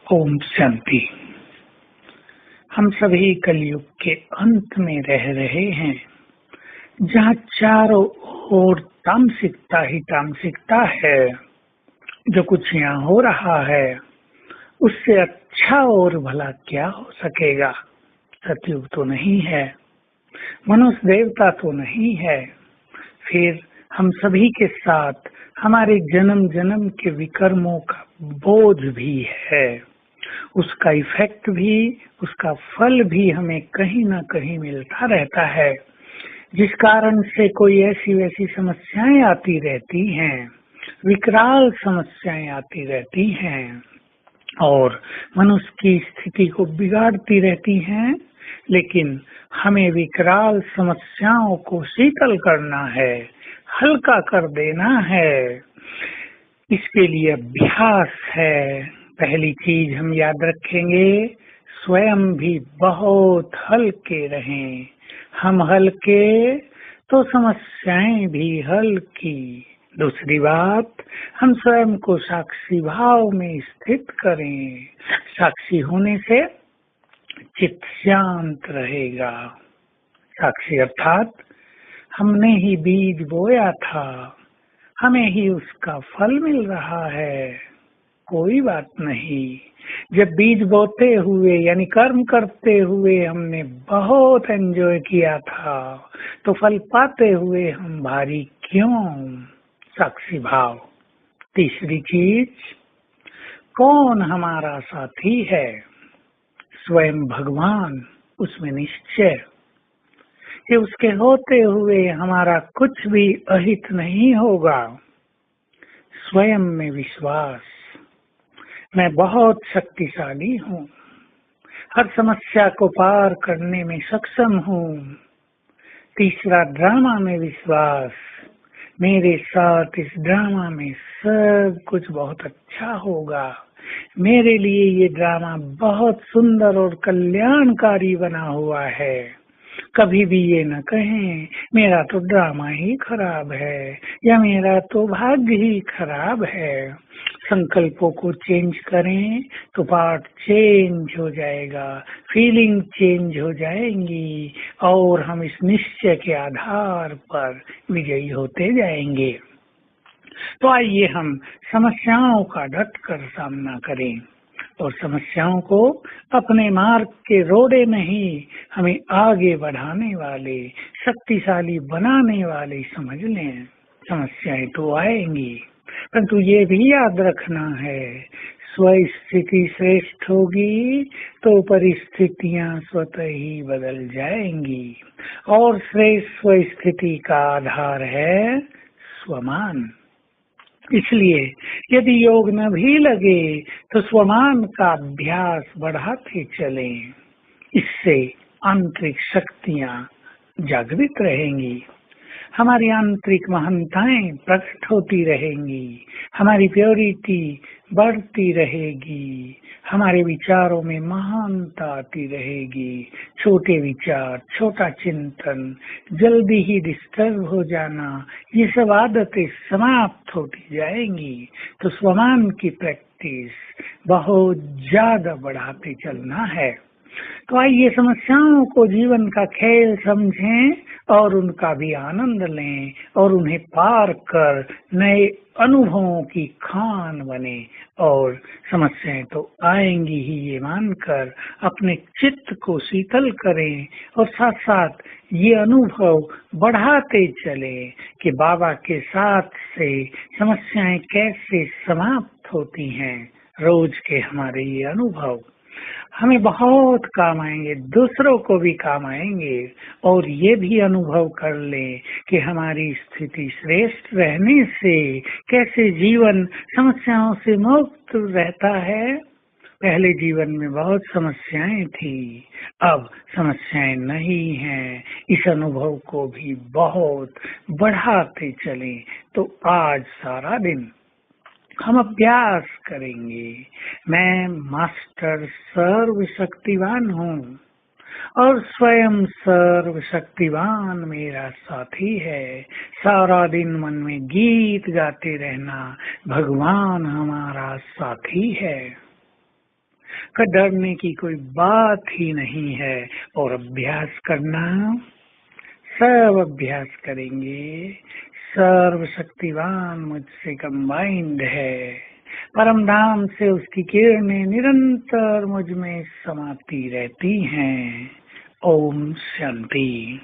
ओम शांति। हम सभी कलयुग के अंत में रह रहे हैं, जहाँ चारों ओर तामसिकता ही तामसिकता है। जो कुछ यहाँ हो रहा है उससे अच्छा और भला क्या हो सकेगा। सतयुग तो नहीं है, मनुष्य देवता तो नहीं है, फिर हम सभी के साथ हमारे जन्म जन्म के विकर्मों का बोझ भी है। उसका इफेक्ट भी, उसका फल भी हमें कहीं ना कहीं मिलता रहता है, जिस कारण से कोई ऐसी वैसी समस्याएं आती रहती हैं, विकराल समस्याएं आती रहती हैं और मनुष्य की स्थिति को बिगाड़ती रहती हैं। लेकिन हमें विकराल समस्याओं को शीतल करना है, हल्का कर देना है। इसके लिए अभ्यास है। पहली चीज हम याद रखेंगे, स्वयं भी बहुत हल्के रहें। हम हल्के तो समस्याएं भी हल्की। दूसरी बात, हम स्वयं को साक्षी भाव में स्थित करें। साक्षी होने से चित्त शांत रहेगा। साक्षी अर्थात हमने ही बीज बोया था, हमें ही उसका फल मिल रहा है। कोई बात नहीं, जब बीज बोते हुए यानी कर्म करते हुए हमने बहुत एंजॉय किया था, तो फल पाते हुए हम भारी क्यों। साक्षी भाव। तीसरी चीज, कौन हमारा साथी है? स्वयं भगवान। उसमें निश्चय कि उसके होते हुए हमारा कुछ भी अहित नहीं होगा। स्वयं में विश्वास, मैं बहुत शक्तिशाली हूँ, हर समस्या को पार करने में सक्षम हूँ। तीसरा, ड्रामा में विश्वास, मेरे साथ इस ड्रामा में सब कुछ बहुत अच्छा होगा। मेरे लिए ये ड्रामा बहुत सुंदर और कल्याणकारी बना हुआ है। कभी भी ये न कहें मेरा तो ड्रामा ही खराब है या मेरा तो भाग्य ही खराब है। संकल्पों को चेंज करें तो पार्ट चेंज हो जाएगा, फीलिंग चेंज हो जाएंगी और हम इस निश्चय के आधार पर विजयी होते जाएंगे। तो आइए हम समस्याओं का डट कर सामना करें और समस्याओं को अपने मार्ग के रोड़े नहीं, हमें आगे बढ़ाने वाले, शक्तिशाली बनाने वाले समझ लें। समस्याएं तो आएंगी, परंतु ये भी याद रखना है, स्वस्थिति श्रेष्ठ होगी तो परिस्थितियां स्वतः ही बदल जाएंगी और श्रेष्ठ स्वस्थिति का आधार है स्वमान। इसलिए यदि योग न भी लगे तो स्वमान का अभ्यास बढ़ाते चलें। इससे आंतरिक शक्तियां जागृत रहेंगी, हमारी आंतरिक महानताएं प्रकट होती रहेंगी, हमारी प्योरिटी बढ़ती रहेगी, हमारे विचारों में महानता आती रहेगी। छोटे विचार, छोटा चिंतन, जल्दी ही डिस्टर्ब हो जाना, ये सब आदतें समाप्त होती जाएंगी। तो स्वमान की प्रैक्टिस बहुत ज्यादा बढ़ाते चलना है। तो आइए समस्याओं को जीवन का खेल समझें और उनका भी आनंद लें और उन्हें पार कर नए अनुभवों की खान बने। और समस्याएं तो आएंगी ही, ये मानकर अपने चित्त को शीतल करें और साथ साथ ये अनुभव बढ़ाते चले कि बाबा के साथ से समस्याएं कैसे समाप्त होती हैं। रोज के हमारे ये अनुभव हमें बहुत काम आएंगे, दूसरों को भी काम आएंगे और ये भी अनुभव कर लें कि हमारी स्थिति श्रेष्ठ रहने से कैसे जीवन समस्याओं से मुक्त रहता है। पहले जीवन में बहुत समस्याएं थी, अब समस्याएं नहीं हैं। इस अनुभव को भी बहुत बढ़ाते चलें। तो आज सारा दिन हम अभ्यास करेंगे, मैं मास्टर सर्वशक्तिवान हूँ और स्वयं सर्वशक्तिवान मेरा साथी है। सारा दिन मन में गीत गाते रहना, भगवान हमारा साथी है। का डरने की कोई बात ही नहीं है। और अभ्यास करना, सब अभ्यास करेंगे। सर्वशक्तिवान मुझसे कंबाइंड है। परम धाम से उसकी किरणें निरंतर मुझ में समाती रहती हैं। ओम शांति।